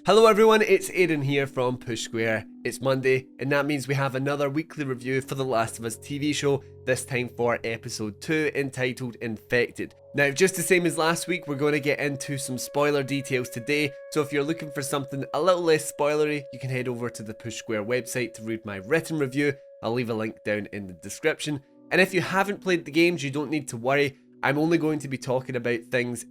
Hello everyone, it's Aiden here from Push Square. It's Monday, and that means we have another weekly review for The Last of Us TV show, this time for episode 2, entitled Infected. Now, just the same as last week, we're going to get into some spoiler details today, so if you're looking for something a little less spoilery, you can head over to the Push Square website to read my written review. I'll leave a link down in the description. And if you haven't played the games, you don't need to worry. I'm only going to be talking about things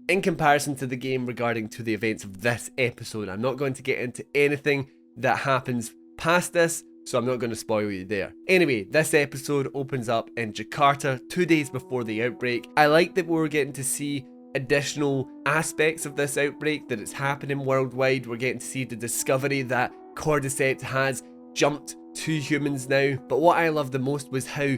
in comparison to the game regarding to the events of this episode. I'm not going to get into anything that happens past this, so I'm not going to spoil you there. Anyway, this episode opens up in Jakarta 2 days before the outbreak. I like that we're getting to see additional aspects of this outbreak, that it's happening worldwide. We're getting to see the discovery that Cordyceps has jumped to humans now. But what I loved the most was how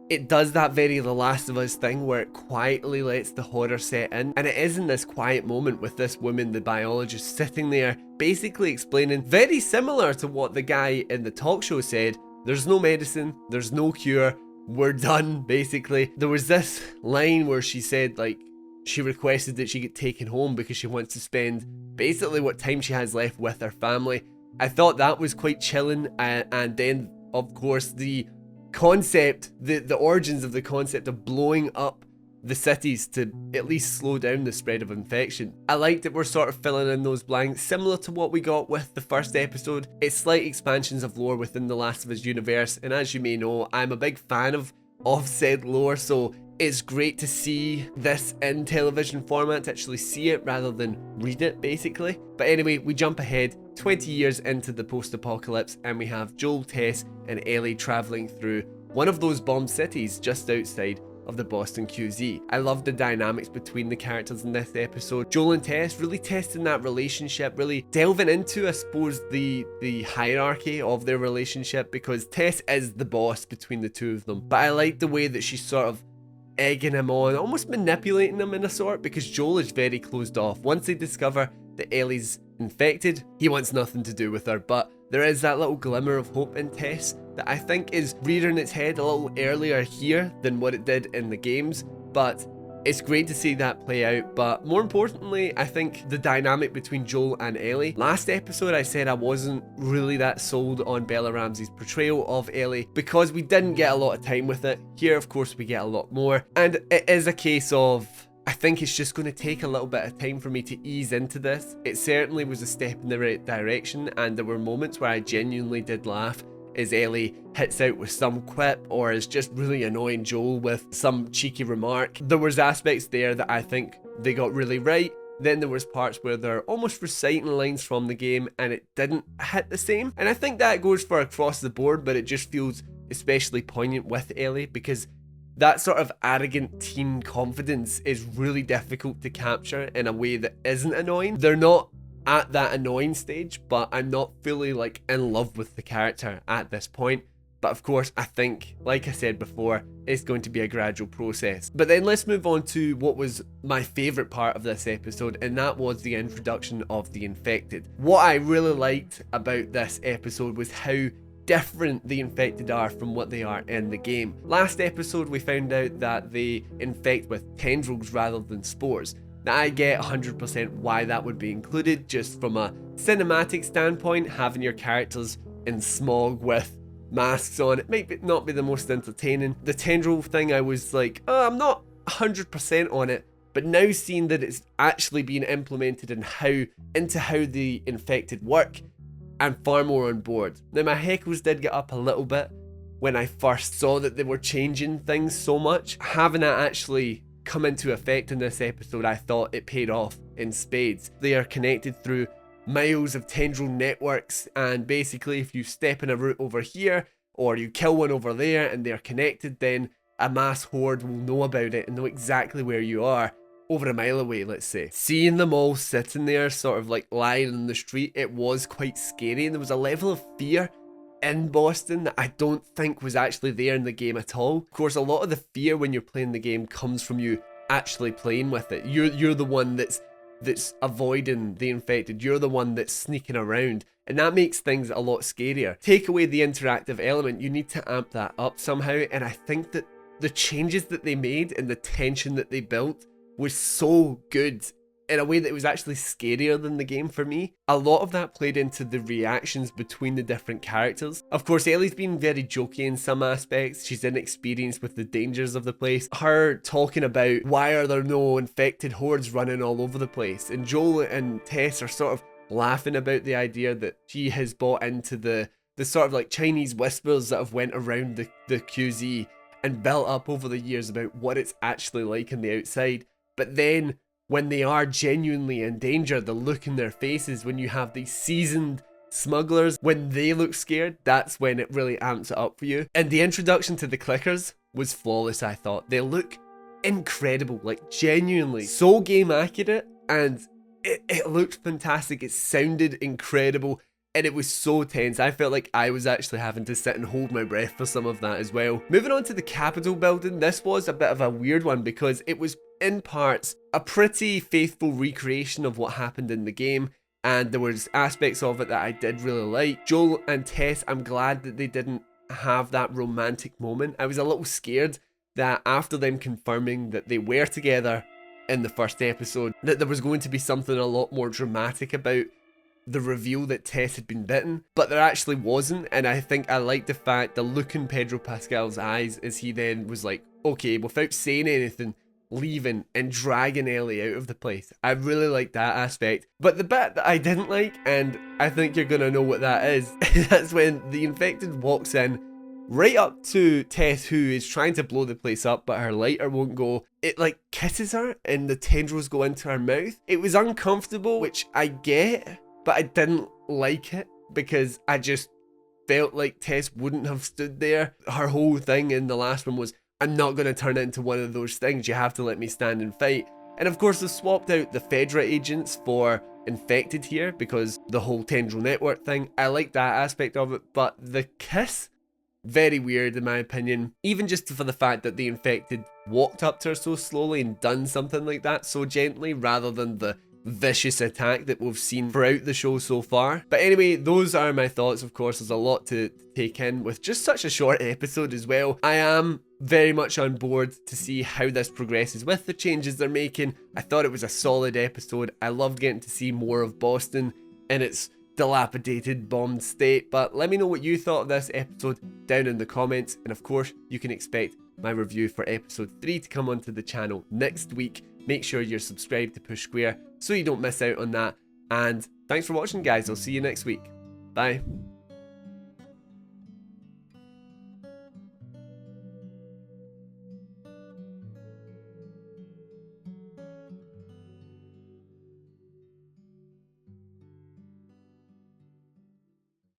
it does that very The Last of Us thing where it quietly lets the horror set in, and it is in this quiet moment with this woman, the biologist, sitting there basically explaining, very similar to what the guy in the talk show said, there's no medicine, there's no cure, we're done, basically. There was this line where she said, like, she requested that she get taken home because she wants to spend basically what time she has left with her family. I thought that was quite chilling, and then, of course, the concept, the origins of the concept of blowing up the cities to at least slow down the spread of infection. I like that we're sort of filling in those blanks, similar to what we got with the first episode. It's slight expansions of lore within the Last of Us universe, and as you may know, I'm a big fan of said lore, so it's great to see this in television format, to actually see it rather than read it, basically. But anyway, we jump ahead 20 years into the post-apocalypse, and we have Joel, Tess, and Ellie travelling through one of those bombed cities just outside of the Boston QZ. I love the dynamics between the characters in this episode. Joel and Tess really testing that relationship, really delving into, I suppose, the hierarchy of their relationship, because Tess is the boss between the two of them. But I like the way that she's sort of egging him on, almost manipulating him in a sort, because Joel is very closed off. Once they discover that Ellie's infected, he wants nothing to do with her, but there is that little glimmer of hope in Tess that I think is rearing its head a little earlier here than what it did in the games, but it's great to see that play out. But more importantly, I think the dynamic between Joel and Ellie. Last episode I said I wasn't really that sold on Bella Ramsey's portrayal of Ellie because we didn't get a lot of time with it. Here, of course, we get a lot more, and it is a case of, I think it's just going to take a little bit of time for me to ease into this. It certainly was a step in the right direction, and there were moments where I genuinely did laugh as Ellie hits out with some quip or is just really annoying Joel with some cheeky remark. There was aspects there that I think they got really right. Then there was parts where they're almost reciting lines from the game and it didn't hit the same. And I think that goes for across the board, but it just feels especially poignant with Ellie because that sort of arrogant teen confidence is really difficult to capture in a way that isn't annoying. They're not at that annoying stage, but I'm not fully like in love with the character at this point. But of course, I think, like I said before, it's going to be a gradual process. But then let's move on to what was my favourite part of this episode, and that was the introduction of the infected. What I really liked about this episode was how different the infected are from what they are in the game. Last episode we found out that they infect with tendrils rather than spores. Now I get 100% why that would be included, just from a cinematic standpoint. Having your characters in smog with masks on, it might not be the most entertaining. The tendril thing, I was like, oh, I'm not 100% on it, but now seeing that it's actually being implemented into how the infected work, I'm far more on board. Now my heckles did get up a little bit when I first saw that they were changing things so much. Having that actually come into effect in this episode, I thought it paid off in spades. They are connected through miles of tendril networks, and basically if you step in a route over here or you kill one over there and they're connected, then a mass horde will know about it and know exactly where you are over a mile away, let's say. Seeing them all sitting there sort of like lying in the street, it was quite scary, and there was a level of fear in Boston that I don't think was actually there in the game at all. Of course, a lot of the fear when you're playing the game comes from you actually playing with it. You're the one that's avoiding the infected. You're the one that's sneaking around, and that makes things a lot scarier. Take away the interactive element, you need to amp that up somehow, and I think that the changes that they made and the tension that they built was so good in a way that was actually scarier than the game for me. A lot of that played into the reactions between the different characters. Of course, Ellie's been very jokey in some aspects. She's inexperienced with the dangers of the place. Her talking about why are there no infected hordes running all over the place. And Joel and Tess are sort of laughing about the idea that she has bought into the sort of like Chinese whispers that have went around the QZ and built up over the years about what it's actually like on the outside. But then when they are genuinely in danger, the look in their faces, when you have these seasoned smugglers, when they look scared, that's when it really amps it up for you. And the introduction to the clickers was flawless, I thought. They look incredible, like genuinely so game accurate, and it looked fantastic. It sounded incredible. And it was so tense. I felt like I was actually having to sit and hold my breath for some of that as well. Moving on to the Capitol building, this was a bit of a weird one because it was in parts a pretty faithful recreation of what happened in the game, and there was aspects of it that I did really like. Joel and Tess, I'm glad that they didn't have that romantic moment. I was a little scared that after them confirming that they were together in the first episode, that there was going to be something a lot more dramatic about the reveal that Tess had been bitten, but there actually wasn't. And I think I liked the fact, the look in Pedro Pascal's eyes as he then was like, okay, without saying anything, leaving and dragging Ellie out of the place. I really liked that aspect. But the bit that I didn't like, and I think you're gonna know what that is, that's when the infected walks in right up to Tess, who is trying to blow the place up, but her lighter won't go. It like kisses her and the tendrils go into her mouth. It was uncomfortable, which I get, but I didn't like it because I just felt like Tess wouldn't have stood there. Her whole thing in the last one was, I'm not going to turn it into one of those things, you have to let me stand and fight. And of course they swapped out the Fedra agents for infected here because the whole tendril network thing. I like that aspect of it, but the kiss, very weird in my opinion. Even just for the fact that the infected walked up to her so slowly and done something like that so gently, rather than the vicious attack that we've seen throughout the show so far. But anyway, those are my thoughts. Of course, there's a lot to take in with just such a short episode as well. I am very much on board to see how this progresses with the changes they're making. I thought it was a solid episode. I loved getting to see more of Boston in its dilapidated, bombed state. But let me know what you thought of this episode down in the comments. And of course, you can expect my review for episode 3 to come onto the channel next week. Make sure you're subscribed to Push Square so you don't miss out on that. And thanks for watching, guys. I'll see you next week. Bye.